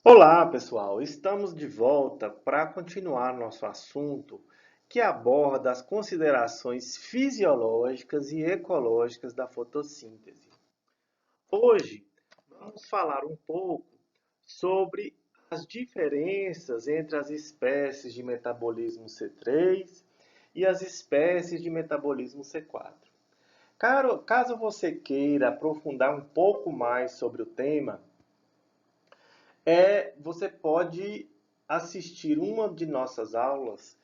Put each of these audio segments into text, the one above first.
Olá, pessoal! Estamos de volta para continuar nosso assunto que aborda as considerações fisiológicas e ecológicas da fotossíntese. Hoje vamos falar um pouco sobre as diferenças entre as espécies de metabolismo C3 e as espécies de metabolismo C4. Caso você queira aprofundar um pouco mais sobre o tema, você pode assistir uma de nossas aulas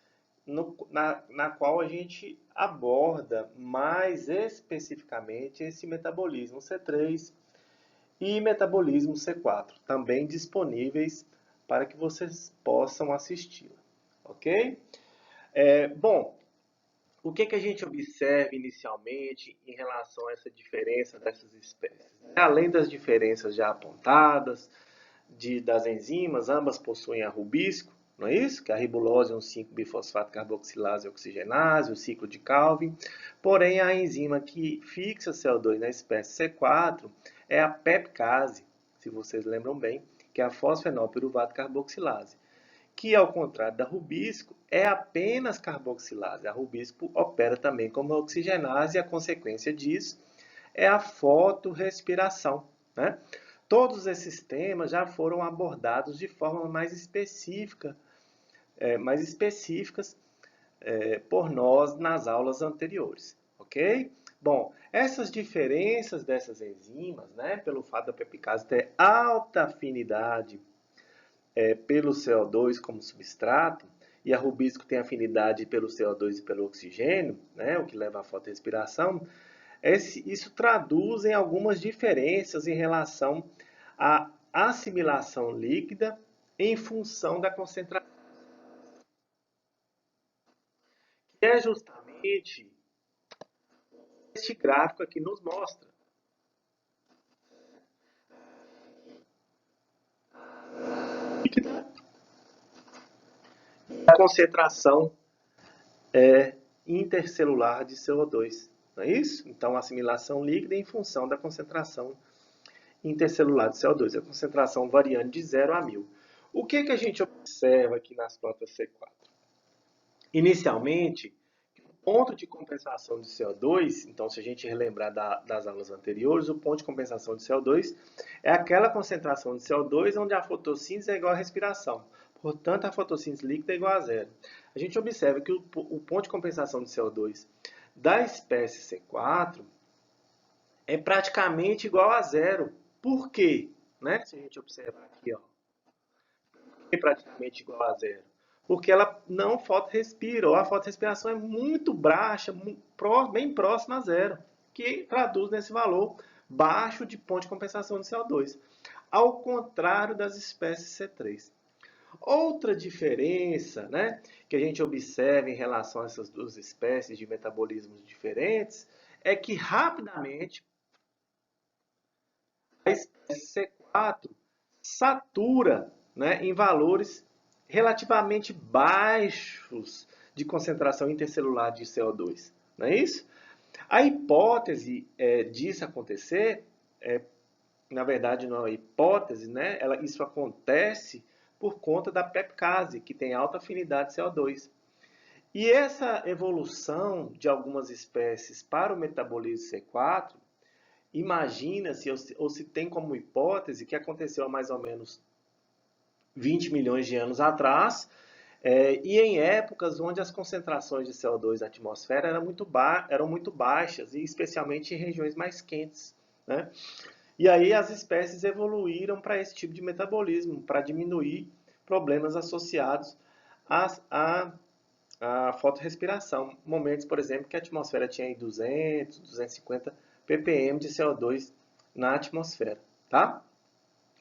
na qual a gente aborda mais especificamente esse metabolismo C3 e metabolismo C4, também disponíveis para que vocês possam assisti-la, ok? Bom, o que a gente observa inicialmente em relação a essa diferença dessas espécies? Além das diferenças já apontadas, das enzimas, ambas possuem a rubisco, não é isso? Que é a ribulose 1,5-bifosfato carboxilase e oxigenase, o ciclo de Calvin. Porém, a enzima que fixa CO2 na espécie C4 é a pepcase, se vocês lembram bem, que é a fosfenolpiruvato carboxilase, que, ao contrário da rubisco, é apenas carboxilase. A rubisco opera também como oxigenase e a consequência disso é a fotorrespiração, né? Todos esses temas já foram abordados de forma mais específica, mais específicas por nós nas aulas anteriores, ok? Bom, essas diferenças dessas enzimas, né, pelo fato da peptidase ter alta afinidade pelo CO2 como substrato, e a rubisco tem afinidade pelo CO2 e pelo oxigênio, né, o que leva à fotorrespiração, isso traduz em algumas diferenças em relação à assimilação líquida em função da concentração, que é justamente este gráfico aqui nos mostra. A concentração intercelular de CO2, não é isso? Então, a assimilação líquida em função da concentração intercelular de CO2, a concentração variando de 0 a 1000. O que a gente observa aqui nas plantas C4? Inicialmente, o ponto de compensação de CO2, então se a gente relembrar das aulas anteriores, o ponto de compensação de CO2 é aquela concentração de CO2 onde a fotossíntese é igual à respiração. Portanto, a fotossíntese líquida é igual a zero. A gente observa que o ponto de compensação de CO2 da espécie C4 é praticamente igual a zero. Por quê? Né? Se a gente observar aqui, ó, é praticamente igual a zero. Porque ela não fotorrespira, ou a fotorrespiração é muito baixa, bem próxima a zero, que traduz nesse valor baixo de ponto de compensação de CO2, ao contrário das espécies C3. Outra diferença, né, que a gente observa em relação a essas duas espécies de metabolismos diferentes é que rapidamente a espécie C4 satura, né, em valores relativamente baixos de concentração intercelular de CO2. Não é isso? A hipótese disso acontecer, na verdade não é uma hipótese, né? Isso acontece por conta da pepcase, que tem alta afinidade de CO2. E essa evolução de algumas espécies para o metabolismo C4, imagina-se ou se tem como hipótese que aconteceu há mais ou menos 20 milhões de anos atrás, e em épocas onde as concentrações de CO2 na atmosfera eram muito baixas, e especialmente em regiões mais quentes, né? E aí as espécies evoluíram para esse tipo de metabolismo, para diminuir problemas associados à fotorrespiração. Momentos, por exemplo, que a atmosfera tinha aí 200, 250 ppm de CO2 na atmosfera, tá?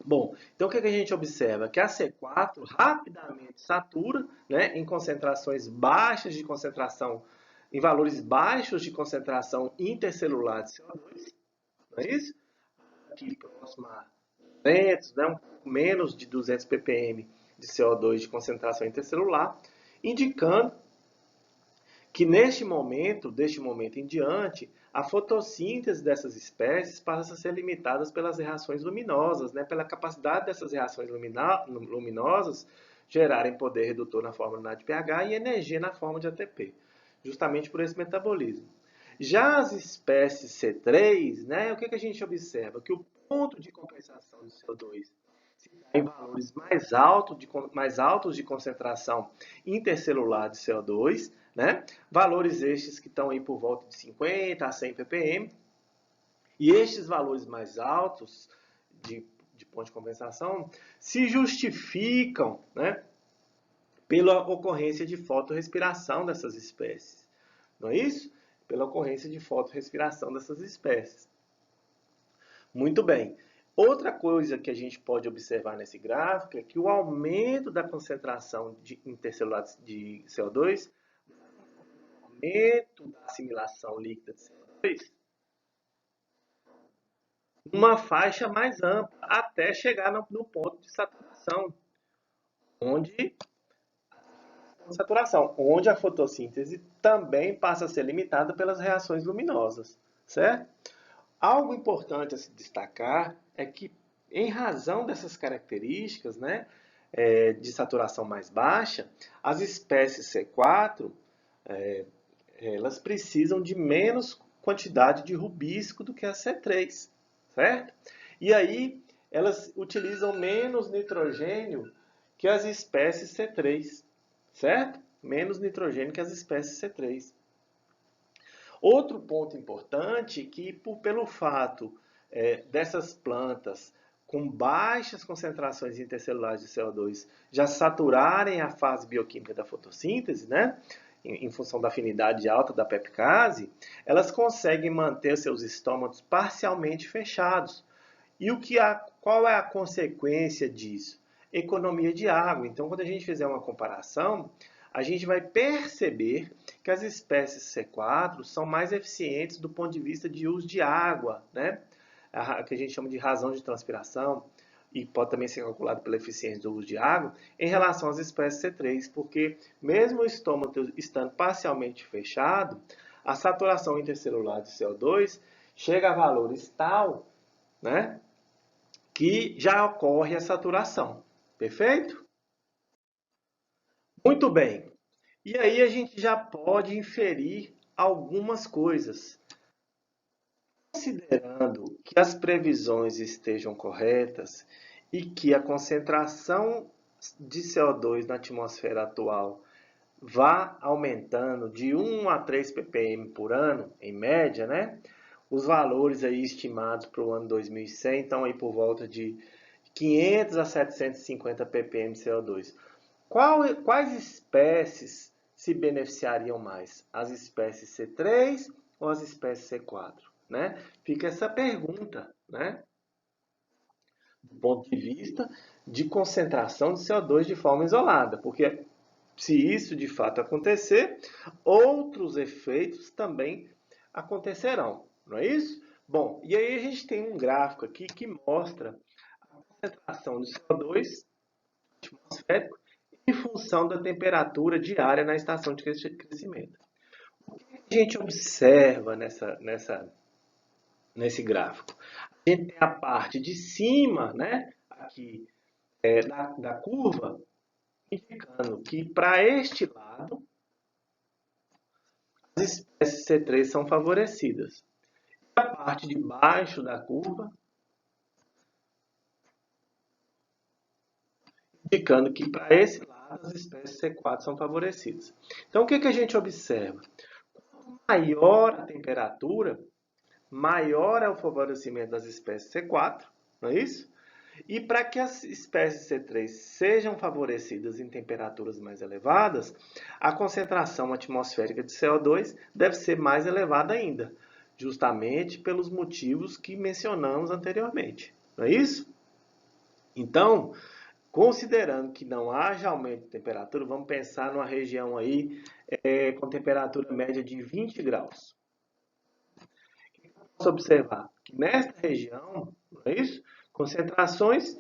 Bom, então o que a gente observa? Que a C4 rapidamente satura, né, em concentrações baixas de concentração, em valores baixos de concentração intercelular de CO2, não é isso? Aqui próximo a 200, né, um pouco menos de 200 ppm de CO2 de concentração intercelular, indicando que deste momento em diante, a fotossíntese dessas espécies passa a ser limitada pelas reações luminosas, né? Pela capacidade dessas reações luminosas gerarem poder redutor na forma lunar de pH e energia na forma de ATP, justamente por esse metabolismo. Já as espécies C3, né, o que a gente observa? Que o ponto de compensação do CO2 em valores mais altos de concentração intercelular de CO2, né? Valores estes que estão aí por volta de 50 a 100 ppm, e estes valores mais altos de ponto de compensação se justificam, né, pela ocorrência de fotorrespiração dessas espécies. Não é isso? Pela ocorrência de fotorrespiração dessas espécies. Muito bem. Outra coisa que a gente pode observar nesse gráfico é que o aumento da concentração intercelular de CO2, o aumento da assimilação líquida de CO2, uma faixa mais ampla, até chegar no ponto de saturação, onde a fotossíntese também passa a ser limitada pelas reações luminosas, certo? Algo importante a se destacar é que, em razão dessas características, né, de saturação mais baixa, as espécies C4 elas precisam de menos quantidade de rubisco do que as C3, certo? E aí elas utilizam menos nitrogênio que as espécies C3, certo? Menos nitrogênio que as espécies C3. Outro ponto importante que, pelo fato dessas plantas com baixas concentrações intercelulares de CO2 já saturarem a fase bioquímica da fotossíntese, né, em função da afinidade alta da peptase, elas conseguem manter seus estômatos parcialmente fechados. E qual é a consequência disso? Economia de água. Então, quando a gente fizer uma comparação, a gente vai perceber que as espécies C4 são mais eficientes do ponto de vista de uso de água, né? Que a gente chama de razão de transpiração, e pode também ser calculado pela eficiência do uso de água, em relação às espécies C3, porque mesmo o estômago estando parcialmente fechado, a saturação intercelular de CO2 chega a valores tal, né, que já ocorre a saturação. Perfeito? Muito bem. E aí a gente já pode inferir algumas coisas. Considerando que as previsões estejam corretas e que a concentração de CO2 na atmosfera atual vá aumentando de 1 a 3 ppm por ano, em média, né? Os valores aí estimados para o ano 2100 estão aí por volta de 500 a 750 ppm de CO2. Quais espécies se beneficiariam mais? As espécies C3 ou as espécies C4? Né? Fica essa pergunta, né? Do ponto de vista de concentração de CO2 de forma isolada, porque se isso de fato acontecer, outros efeitos também acontecerão, não é isso? Bom, e aí a gente tem um gráfico aqui que mostra a concentração de CO2 atmosférico em função da temperatura diária na estação de crescimento. O que a gente observa nesse gráfico? A gente tem a parte de cima, né, aqui da curva, indicando que para este lado as espécies C3 são favorecidas. E a parte de baixo da curva, indicando que para esse lado as espécies C4 são favorecidas. Então, o que a gente observa? Quanto maior a temperatura, maior é o favorecimento das espécies C4, não é isso? E para que as espécies C3 sejam favorecidas em temperaturas mais elevadas, a concentração atmosférica de CO2 deve ser mais elevada ainda, justamente pelos motivos que mencionamos anteriormente. Não é isso? Então, considerando que não haja aumento de temperatura, vamos pensar numa região aí com temperatura média de 20 graus. Vamos observar que nesta região, não é isso? Concentrações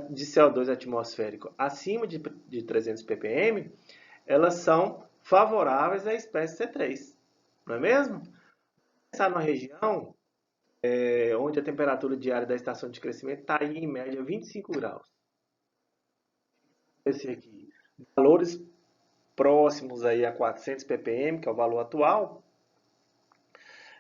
de CO2 atmosférico acima de 300 ppm, elas são favoráveis à espécie C3, não é mesmo? Está numa região onde a temperatura diária da estação de crescimento está aí em média 25 graus. Esse aqui, valores próximos aí a 400 ppm, que é o valor atual,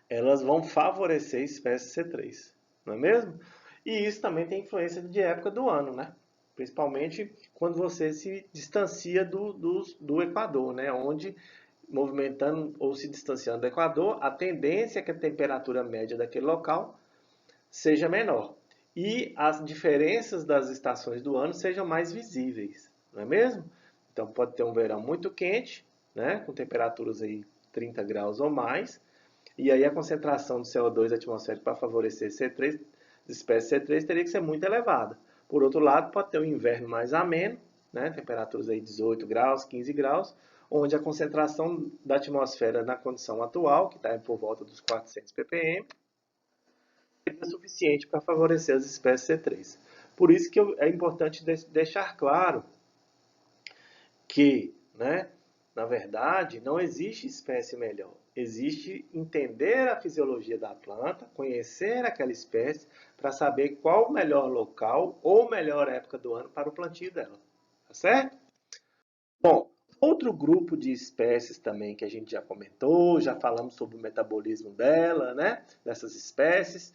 elas vão favorecer a espécie C3, não é mesmo? E isso também tem influência de época do ano, né? Principalmente quando você se distancia do Equador, né? Onde, movimentando ou se distanciando do Equador, a tendência é que a temperatura média daquele local seja menor. E as diferenças das estações do ano sejam mais visíveis, não é mesmo? Então pode ter um verão muito quente, né? Com temperaturas aí 30 graus ou mais, e aí a concentração de CO2 atmosférico para favorecer C3, espécie C3, teria que ser muito elevada. Por outro lado, pode ter um inverno mais ameno, né? Temperaturas aí 18 graus, 15 graus, onde a concentração da atmosfera na condição atual, que está por volta dos 400 ppm, seria suficiente para favorecer as espécies C3. Por isso que é importante deixar claro que, né, na verdade, não existe espécie melhor. Existe entender a fisiologia da planta, conhecer aquela espécie, para saber qual o melhor local ou melhor época do ano para o plantio dela. Tá certo? Bom, outro grupo de espécies também que a gente já comentou, já falamos sobre o metabolismo dela, né? Dessas espécies,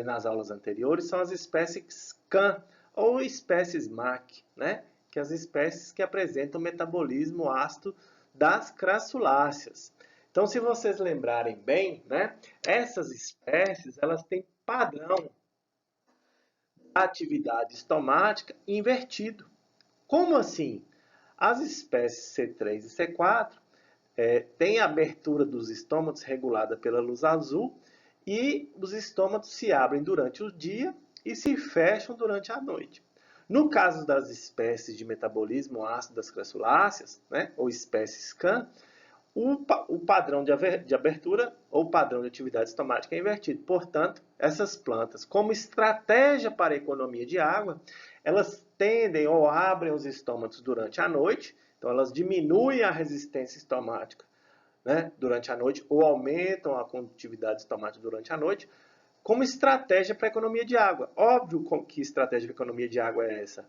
nas aulas anteriores, são as espécies CAN ou espécies MAC, né? Que as espécies que apresentam metabolismo ácido das crassuláceas. Então, se vocês lembrarem bem, né? Essas espécies, elas têm padrão da atividade estomática invertido. Como assim? As espécies C3 e C4 têm a abertura dos estômatos regulada pela luz azul e os estômatos se abrem durante o dia e se fecham durante a noite. No caso das espécies de metabolismo ácido das crassuláceas, né, ou espécies CAN, o padrão de abertura ou padrão de atividade estomática é invertido. Portanto, essas plantas, como estratégia para a economia de água, elas tendem ou abrem os estômatos durante a noite, então elas diminuem a resistência estomática, né, durante a noite ou aumentam a condutividade estomática durante a noite, como estratégia para a economia de água. Óbvio que estratégia para a economia de água é essa.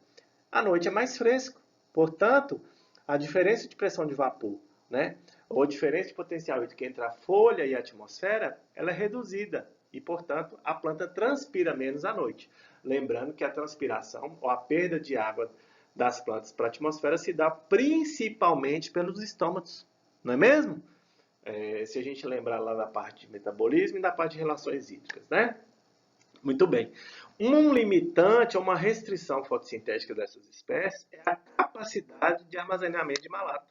À noite é mais fresco, portanto, a diferença de pressão de vapor, né, ou a diferença de potencial entre a folha e a atmosfera, ela é reduzida e, portanto, a planta transpira menos à noite. Lembrando que a transpiração ou a perda de água das plantas para a atmosfera se dá principalmente pelos estômatos, não é mesmo? Se a gente lembrar lá da parte de metabolismo e da parte de relações hídricas, né? Muito bem. Um limitante ou uma restrição fotossintética dessas espécies é a capacidade de armazenamento de malato.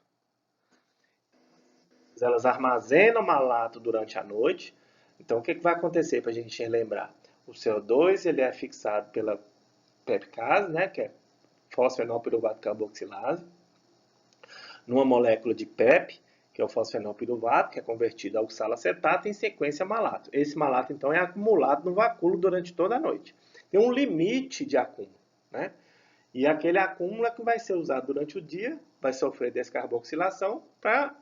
Elas armazenam malato durante a noite. Então, o que vai acontecer para a gente lembrar? O CO2 ele é fixado pela pepcase, né, que é fosfenolpiruvato carboxilase, numa molécula de PEP, que é o fosfenolpiruvato, que é convertido ao oxalacetato, em sequência malato. Esse malato, então, é acumulado no vacúolo durante toda a noite. Tem um limite de acúmulo, né? E aquele acúmulo é que vai ser usado durante o dia, vai sofrer descarboxilação para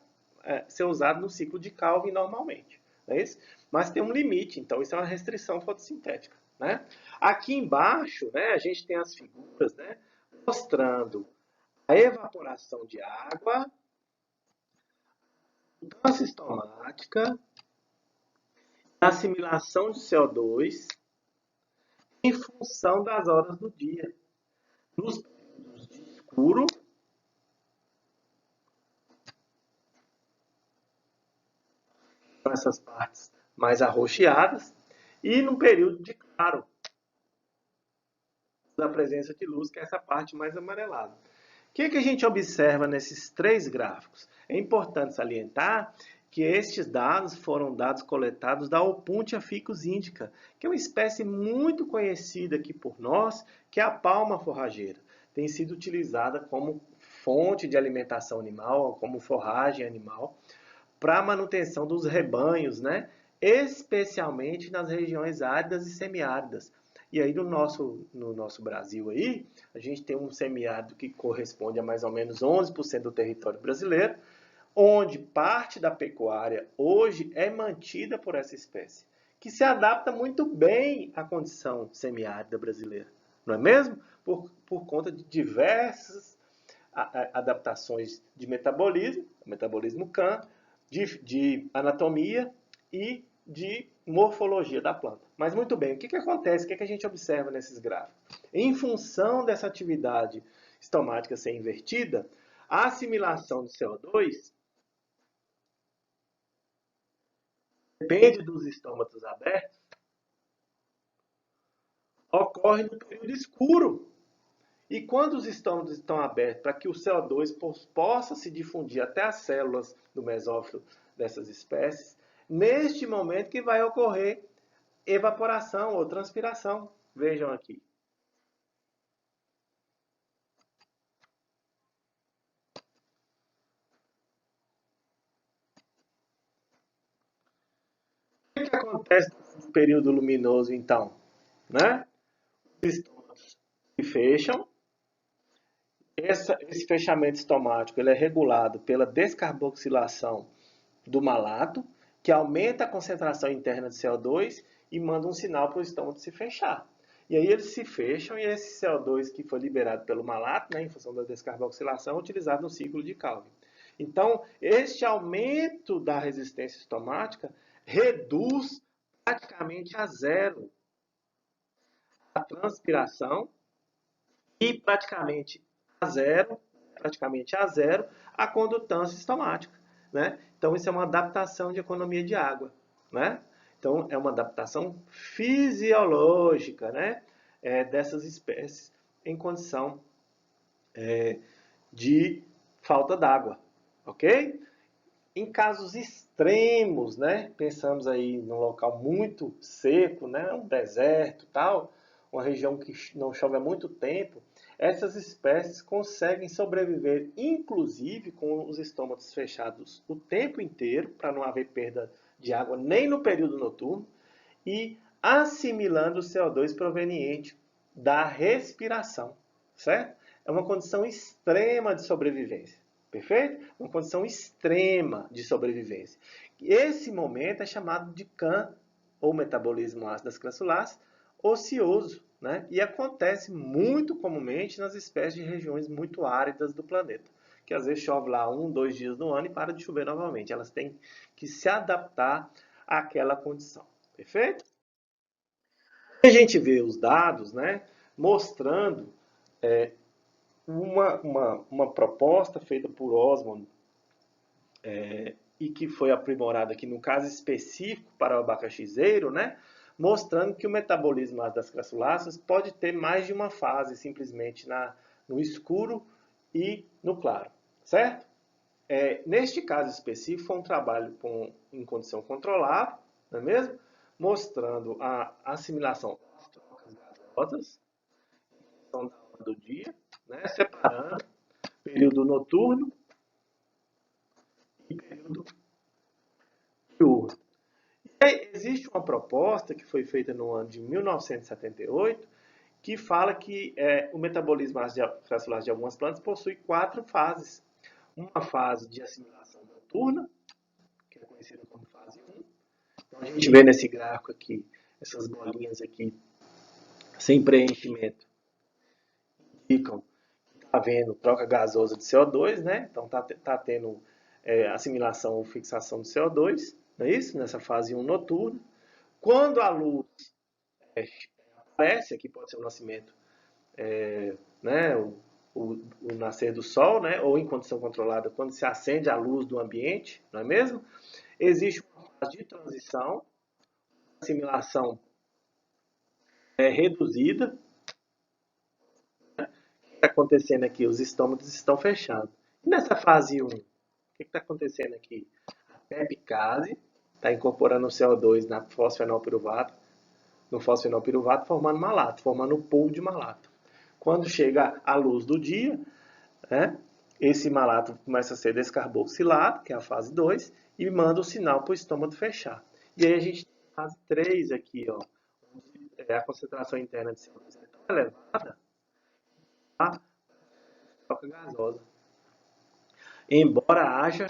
ser usado no ciclo de Calvin normalmente. Não é isso? Mas tem um limite, então isso é uma restrição fotossintética. Né? Aqui embaixo, né, a gente tem as figuras, né, mostrando a evaporação de água, mudança estomática, a assimilação de CO2 em função das horas do dia. Nos períodos de escuro, essas partes mais arroxeadas, e no período de claro, da presença de luz, que é essa parte mais amarelada. O que a gente observa nesses três gráficos? É importante salientar que estes dados foram dados coletados da Opuntia ficus indica, que é uma espécie muito conhecida aqui por nós, que é a palma forrageira. Tem sido utilizada como fonte de alimentação animal, como forragem animal, para a manutenção dos rebanhos, né? Especialmente nas regiões áridas e semiáridas. E aí no nosso Brasil aí, a gente tem um semiárido que corresponde a mais ou menos 11% do território brasileiro, onde parte da pecuária hoje é mantida por essa espécie, que se adapta muito bem à condição semiárida brasileira, não é mesmo? Por conta de diversas adaptações de metabolismo CAM, de anatomia e de morfologia da planta. Mas muito bem, o que acontece? O que a gente observa nesses gráficos? Em função dessa atividade estomática ser invertida, a assimilação de CO2 depende dos estômatos abertos, ocorre no período escuro. E quando os estômatos estão abertos para que o CO2 possa se difundir até as células do mesófilo dessas espécies, neste momento que vai ocorrer evaporação ou transpiração. Vejam aqui. O que acontece no período luminoso, então? Né? Os estômatos se fecham. Esse fechamento estomático ele é regulado pela descarboxilação do malato, que aumenta a concentração interna de CO2 e manda um sinal para o estômago se fechar. E aí eles se fecham e esse CO2 que foi liberado pelo malato, né, em função da descarboxilação, é utilizado no ciclo de Calvin. Então, este aumento da resistência estomática reduz praticamente a zero a transpiração e praticamente a zero a condutância estomática, né? Então isso é uma adaptação de economia de água, né? Então é uma adaptação fisiológica, né? Dessas espécies em condição de falta d'água, ok? Em casos extremos, né? Pensamos aí num local muito seco, né? Um deserto, tal, uma região que não chove há muito tempo, essas espécies conseguem sobreviver, inclusive com os estômatos fechados o tempo inteiro, para não haver perda de água nem no período noturno, e assimilando o CO2 proveniente da respiração, certo? É uma condição extrema de sobrevivência, perfeito? Uma condição extrema de sobrevivência. Esse momento é chamado de CAM, ou metabolismo ácido das crassulaces, ocioso, né? E acontece muito comumente nas espécies de regiões muito áridas do planeta, que às vezes chove lá 1, 2 dias no ano e para de chover novamente. Elas têm que se adaptar àquela condição, perfeito? A gente vê os dados, né, mostrando uma proposta feita por Osmond e que foi aprimorada aqui no caso específico para o abacaxizeiro, né, mostrando que o metabolismo das crassuláceas pode ter mais de uma fase, simplesmente no escuro e no claro, certo? Neste caso específico, foi um trabalho em condição controlada, não é mesmo? Mostrando a assimilação das trocas gasosas do dia, né? Separando período noturno e período diurno. Existe uma proposta que foi feita no ano de 1978 que fala que o metabolismo crassular de algumas plantas possui 4 fases. Uma fase de assimilação noturna, que é conhecida como fase 1. Então a gente vê nesse gráfico aqui, essas bolinhas aqui sem preenchimento, indicam que está havendo troca gasosa de CO2, né? Então tá tendo assimilação ou fixação de CO2, não é isso? Nessa fase 1 noturna. Quando a luz aparece, aqui pode ser o nascimento, né, o nascer do sol, né, ou em condição controlada, quando se acende a luz do ambiente, não é mesmo? Existe uma fase de transição, assimilação reduzida. O que está acontecendo aqui? Os estômatos estão fechados. E nessa fase 1, o que está acontecendo aqui? A epicase está incorporando o CO2 na fosfenolpiruvato, no fosfenolpiruvato, formando malato, formando um pool de malato. Quando chega a luz do dia, né, esse malato começa a ser descarboxilado, que é a fase 2, e manda o sinal para o estômago fechar. E aí a gente tem a fase 3 aqui, ó, onde a concentração interna de CO2 é tão elevada, a troca gasosa. Embora haja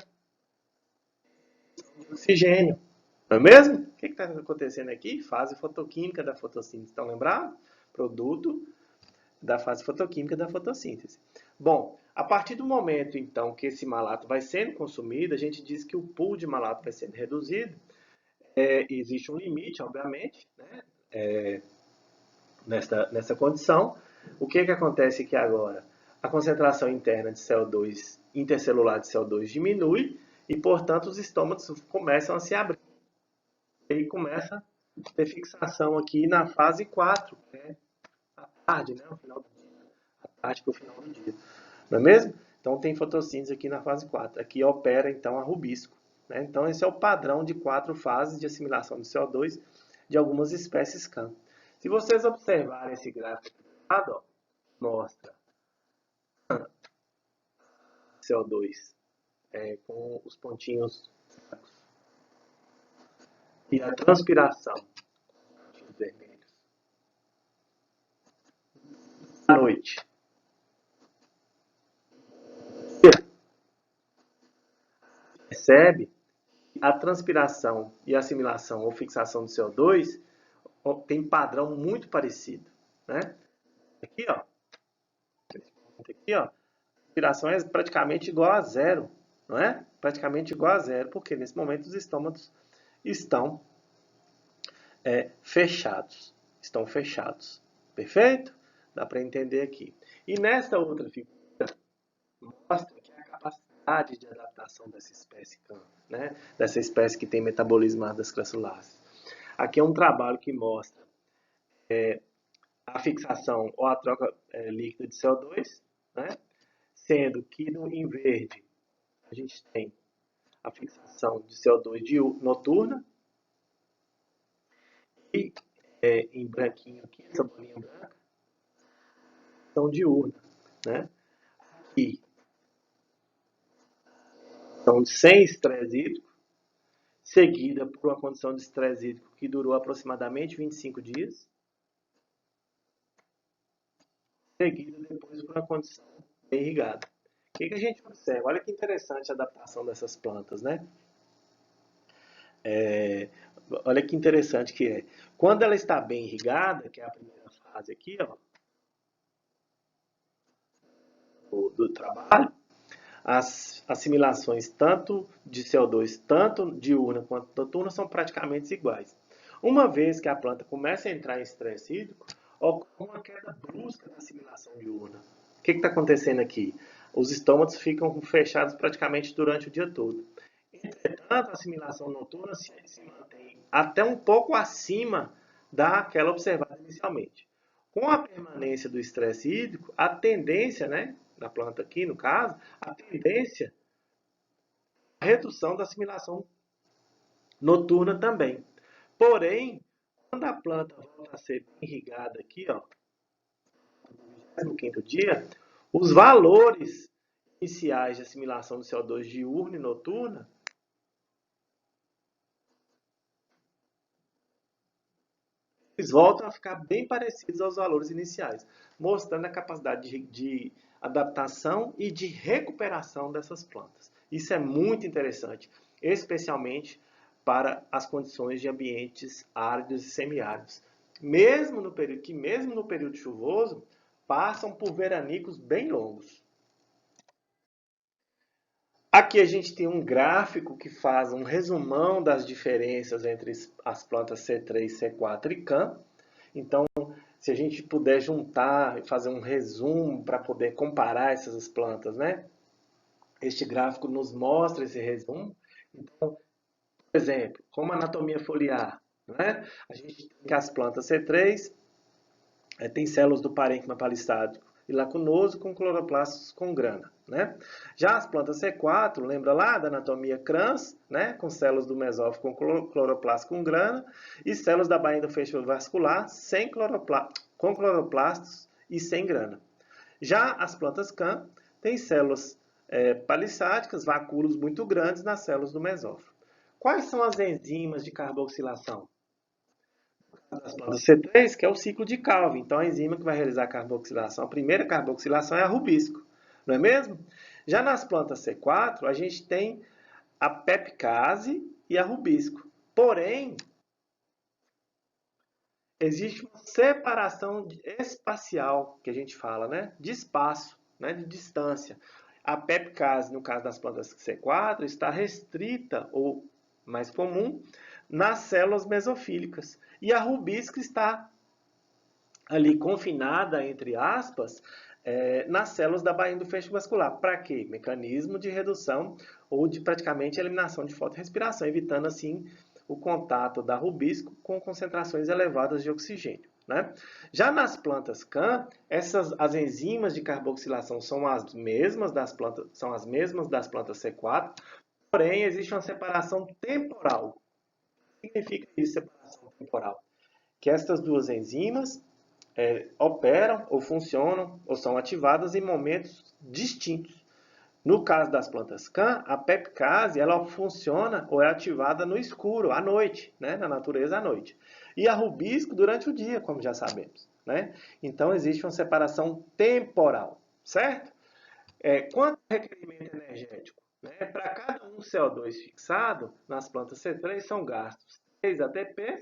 oxigênio. Não é mesmo? O que está acontecendo aqui? Fase fotoquímica da fotossíntese. Estão lembrados? Produto da fase fotoquímica da fotossíntese. Bom, a partir do momento, então, que esse malato vai sendo consumido, a gente diz que o pool de malato vai sendo reduzido. Existe um limite, obviamente, né? Nessa condição. O que acontece aqui agora? A concentração interna de CO2, intercelular de CO2 diminui e, portanto, os estômatos começam a se abrir. E aí começa a ter fixação aqui na fase 4, que é a tarde, né? O final do dia. A tarde para o final do dia. Não é mesmo? Então tem fotossíntese aqui na fase 4. Aqui opera então a rubisco. Né? Então esse é o padrão de 4 fases de assimilação de CO2 de algumas espécies CAN. Se vocês observarem esse gráfico aqui, ó, mostra CO2 com os pontinhos e a transpiração, pontinhos vermelhos, à noite. Percebe? A transpiração e a assimilação ou fixação do CO2 tem padrão muito parecido, né? Aqui, ó, a transpiração é praticamente igual a zero, não é? Praticamente igual a zero, porque nesse momento os estômatos estão fechados. Estão fechados. Perfeito? Dá para entender aqui. E nesta outra figura, mostra que a capacidade de adaptação dessa espécie CAN, né? Dessa espécie que tem metabolismo das crassuláceas. Aqui é um trabalho que mostra a fixação ou a troca líquida de CO2, né? Sendo que em verde a gente tem a fixação de CO2 noturna e em branquinho aqui, essa bolinha branca, são diurna, né? Aqui são sem estresse hídrico, seguida por uma condição de estresse hídrico que durou aproximadamente 25 dias, seguida depois por uma condição bem irrigada. O que a gente observa? Olha que interessante a adaptação dessas plantas, né? Olha que interessante que é. Quando ela está bem irrigada, que é a primeira fase aqui, ó, do trabalho, as assimilações tanto de CO2, tanto diurna quanto noturna, são praticamente iguais. Uma vez que a planta começa a entrar em estresse hídrico, ocorre uma queda brusca da assimilação diurna. O que está acontecendo aqui? Os estômatos ficam fechados praticamente durante o dia todo. Entretanto, a assimilação noturna se mantém até um pouco acima daquela observada inicialmente. Com a permanência do estresse hídrico, a tendência, né, da planta aqui no caso, a tendência é a redução da assimilação noturna também. Porém, quando a planta volta a ser irrigada aqui, ó, no 25º dia, os valores iniciais de assimilação do CO2 diurna e noturna eles voltam a ficar bem parecidos aos valores iniciais, mostrando a capacidade de adaptação e de recuperação dessas plantas. Isso é muito interessante, especialmente para as condições de ambientes áridos e semiáridos. Mesmo no período chuvoso, passam por veranicos bem longos. Aqui a gente tem um gráfico que faz um resumão das diferenças entre as plantas C3, C4 e CAN. Então, se a gente puder juntar e fazer um resumo para poder comparar essas plantas, né? Este gráfico nos mostra esse resumo. Então, por exemplo, como anatomia foliar, né? A gente tem que as plantas C3 tem células do parênquima palissádico e lacunoso com cloroplastos com grana, né? Já as plantas C4, lembra lá da anatomia crans, né? Com células do mesófilo com cloroplasto com grana e células da bainha do feixe vascular com cloroplastos e sem grana. Já as plantas CAN têm células palissádicas, vacúolos muito grandes nas células do mesófilo. Quais são as enzimas de carboxilação? Das plantas C3, que é o ciclo de Calvin. Então, a enzima que vai realizar a carboxilação, a primeira carboxilação é a rubisco, não é mesmo? Já nas plantas C4, a gente tem a pepcase e a rubisco. Porém, existe uma separação espacial, que a gente fala, né? De espaço, né? De distância. A pepcase, no caso das plantas C4, está restrita, ou mais comum, nas células mesofílicas. E a rubisco está ali confinada, entre aspas, nas células da bainha do feixe vascular. Para quê? Mecanismo de redução ou de praticamente eliminação de fotorrespiração, evitando assim o contato da rubisco com concentrações elevadas de oxigênio. Né? Já nas plantas CAN, as enzimas de carboxilação são as mesmas das plantas C4, porém existe uma separação temporal. O que significa isso, separação temporal? Que estas duas enzimas operam ou funcionam ou são ativadas em momentos distintos. No caso das plantas CAN, a pepcase ela funciona ou é ativada no escuro, à noite, né? Na natureza à noite. E a rubisco durante o dia, como já sabemos. Né? Então existe uma separação temporal, certo? Quanto ao requerimento energético? Né? Para cada um CO2 fixado, nas plantas C3 são gastos 3 ATP.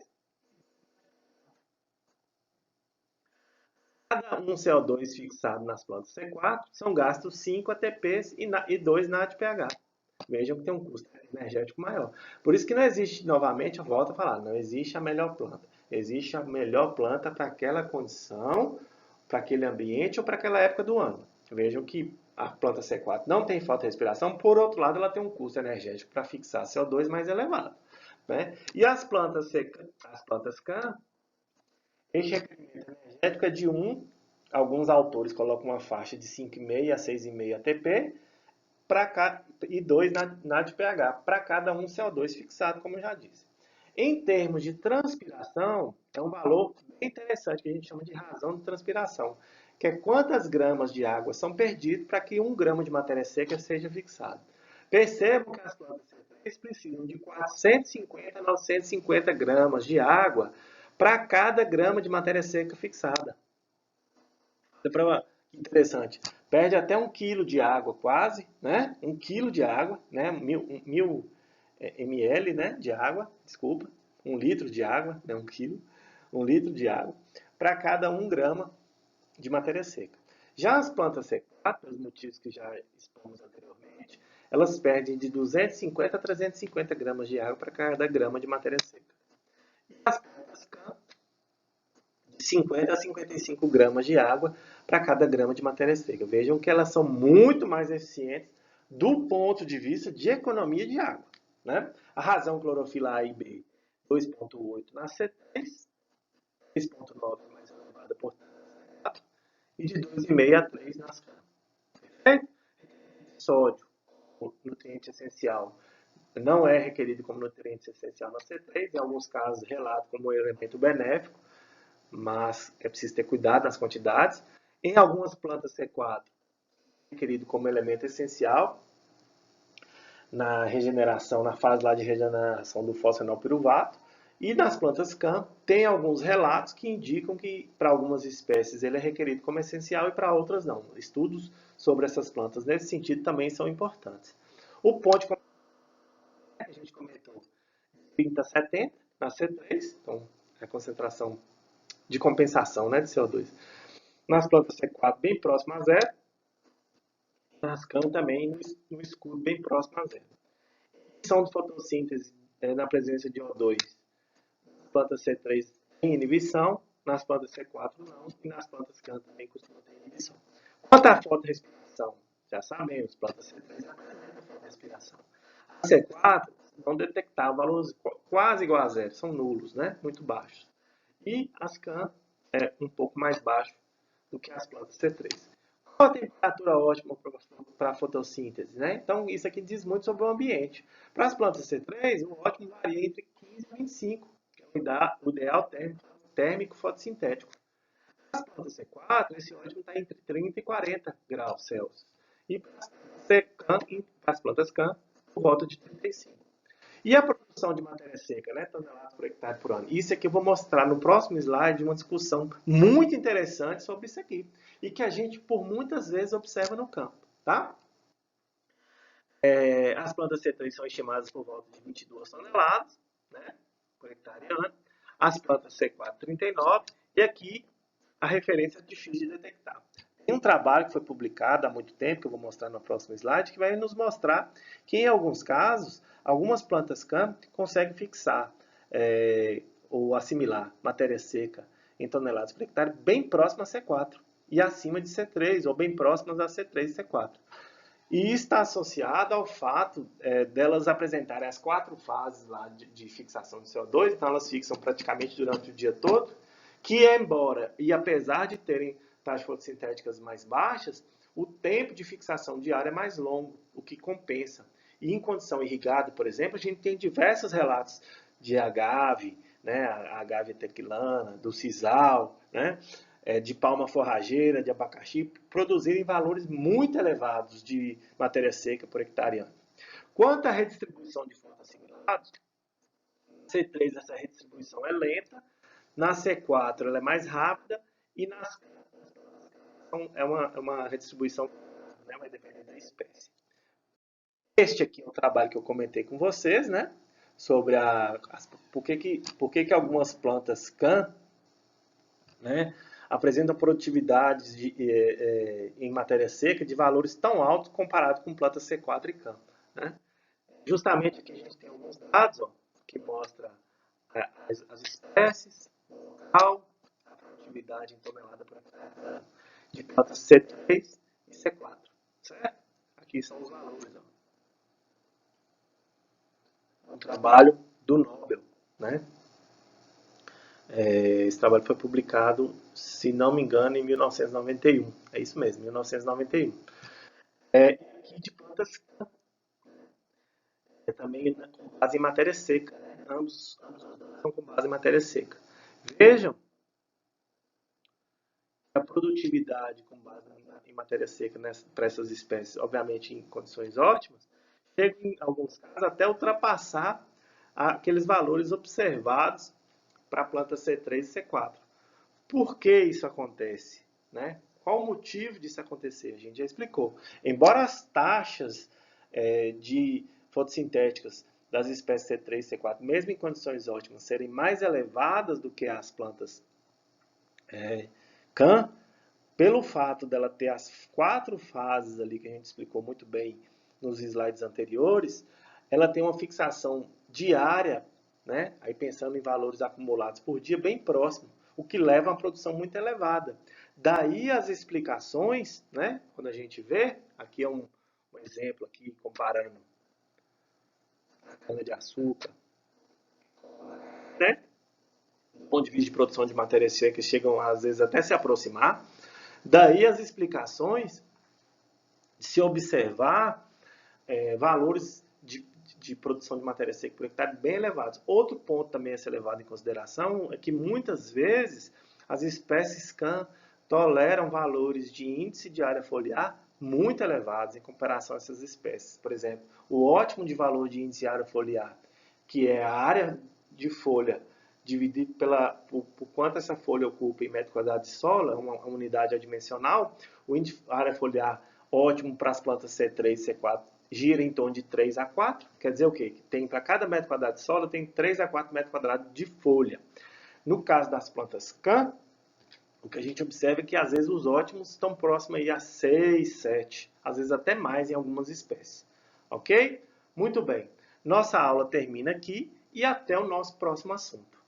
Cada um CO2 fixado nas plantas C4 são gastos 5 ATPs e 2 NADPH. Vejam que tem um custo energético maior. Por isso que não existe, novamente, eu volto a falar, não existe a melhor planta. Existe a melhor planta para aquela condição, para aquele ambiente ou para aquela época do ano. Vejam que a planta C4 não tem fotorrespiração, por outro lado, ela tem um custo energético para fixar CO2 mais elevado. Né? E as plantas CAN, este requerimento energético é de 1, alguns autores colocam uma faixa de 5,5 a 6,5 ATP e 2 NADPH para cada um CO2 fixado, como eu já disse. Em termos de transpiração, é um valor bem interessante que a gente chama de razão de transpiração, que é quantas gramas de água são perdidos para que 1 grama de matéria seca seja fixado. Percebam que as plantas C3 precisam de 450 a 950 gramas de água para cada grama de matéria seca fixada. Interessante. Perde até 1 quilo de água, quase, né? 1 quilo de água, né? 1000 ml, né? De água, desculpa. 1 litro de água, não 1 quilo. 1 litro de água para cada 1 grama de matéria seca. Já as plantas C4, pelos motivos que já expomos anteriormente, elas perdem de 250 a 350 gramas de água para cada grama de matéria seca. E as plantas CAN, de 50 a 55 gramas de água para cada grama de matéria seca. Vejam que elas são muito mais eficientes do ponto de vista de economia de água. Né? A razão clorofila A e B, 2,8 na C3, 3,9 mais elevada por C4, e de 2,5 a 3 nas CAN. Perfeito? Sódio, nutriente essencial, não é requerido como nutriente essencial na C3, em alguns casos relato como elemento benéfico, mas é preciso ter cuidado nas quantidades. Em algumas plantas C4, é requerido como elemento essencial na regeneração, na fase lá de regeneração do fosfenolpiruvato. E nas plantas CAN, tem alguns relatos que indicam que para algumas espécies ele é requerido como essencial e para outras não. Estudos sobre essas plantas nesse sentido também são importantes. O ponto de a gente comentou 30 a 70 na C3, então a concentração de compensação, né, de CO2. Nas plantas C4 bem próximo a zero, nas CAN também no escuro bem próximo a zero. Inibição de fotossíntese na presença de O2. Nas plantas C3 tem inibição, nas plantas C4 não, e nas plantas CAN também costuma ter inibição. Quanto à fotorrespiração, já sabemos, plantas C3 apresentam fotorrespiração. A C4 não detectar valores quase igual a zero, são nulos, né? Muito baixos. E as CAN é um pouco mais baixo do que as plantas C3. Qual a temperatura ótima para a fotossíntese? Né? Então, isso aqui diz muito sobre o ambiente. Para as plantas C3, o ótimo varia entre 15 e 25, que é o ideal térmico fotossintético. Para as plantas C4, esse ótimo está entre 30 e 40 graus Celsius. E para as plantas CAN, por volta de 35. E a produção de matéria seca, né? Toneladas por hectare por ano. Isso aqui eu vou mostrar no próximo slide uma discussão muito interessante sobre isso aqui. E que a gente, por muitas vezes, observa no campo. Tá? As plantas C3 são estimadas por volta de 22 toneladas, né, por hectare ano. As plantas C4, 39, e aqui a referência é difícil de detectar. Tem um trabalho que foi publicado há muito tempo, que eu vou mostrar no próximo slide, que vai nos mostrar que, em alguns casos, algumas plantas CAM conseguem fixar ou assimilar matéria seca em toneladas por hectare bem próximas a C4 e acima de C3, ou bem próximas a C3 e C4. E está associado ao fato delas apresentarem as 4 fases lá de fixação de CO2, então elas fixam praticamente durante o dia todo, que embora e apesar de terem taxas fotossintéticas mais baixas, o tempo de fixação diária é mais longo, o que compensa. E em condição irrigada, por exemplo, a gente tem diversos relatos de agave, né, a agave tequilana, do sisal, né, de palma forrageira, de abacaxi, produzirem valores muito elevados de matéria seca por hectare ano. Quanto à redistribuição de fontes assimilados, C3 essa redistribuição é lenta, na C4 ela é mais rápida e nas é uma redistribuição, né, vai depender da espécie. Este aqui é o trabalho que eu comentei com vocês, né, sobre por que algumas plantas CAN, né, apresentam produtividades em matéria seca de valores tão altos comparado com plantas C4 e CAN. Né? Justamente aqui a gente tem alguns dados que mostram as espécies, o local, a produtividade em tonelada por hectare de plantas C3 e C4. Certo? Aqui são os valores. Um trabalho do Nobel. Né? Esse trabalho foi publicado, se não me engano, em 1991. É isso mesmo, 1991. Aqui de plantas também com base em matéria seca. Né? Ambos são com base em matéria seca. Vejam a produtividade com base em matéria seca para essas espécies, obviamente em condições ótimas, chega em alguns casos até ultrapassar aqueles valores observados para a planta C3 e C4. Por que isso acontece? Né? Qual o motivo disso acontecer? A gente já explicou. Embora as taxas de fotossintéticas das espécies C3 e C4, mesmo em condições ótimas, serem mais elevadas do que as plantas CAN, pelo fato dela ter as 4 fases ali que a gente explicou muito bem nos slides anteriores, ela tem uma fixação diária, né? Aí pensando em valores acumulados por dia, bem próximo, o que leva a uma produção muito elevada. Daí as explicações, né? Quando a gente vê, aqui é um exemplo aqui comparando a cana-de-açúcar, né? Do ponto de vista de produção de matérias secas, chegam às vezes até se aproximar. Daí as explicações de se observar valores de produção de matéria seca por hectare bem elevados. Outro ponto também a ser levado em consideração é que muitas vezes as espécies CAN toleram valores de índice de área foliar muito elevados em comparação a essas espécies. Por exemplo, o ótimo de valor de índice de área foliar, que é a área de folha dividido por quanto essa folha ocupa em metro quadrado de solo, é uma unidade adimensional, o índice de área foliar ótimo para as plantas C3 e C4 gira em torno de 3 a 4, quer dizer o quê? Que tem para cada metro quadrado de solo, tem 3 a 4 metros quadrados de folha. No caso das plantas CAN, o que a gente observa é que às vezes os ótimos estão próximos aí a 6, 7, às vezes até mais em algumas espécies. Ok? Muito bem. Nossa aula termina aqui e até o nosso próximo assunto.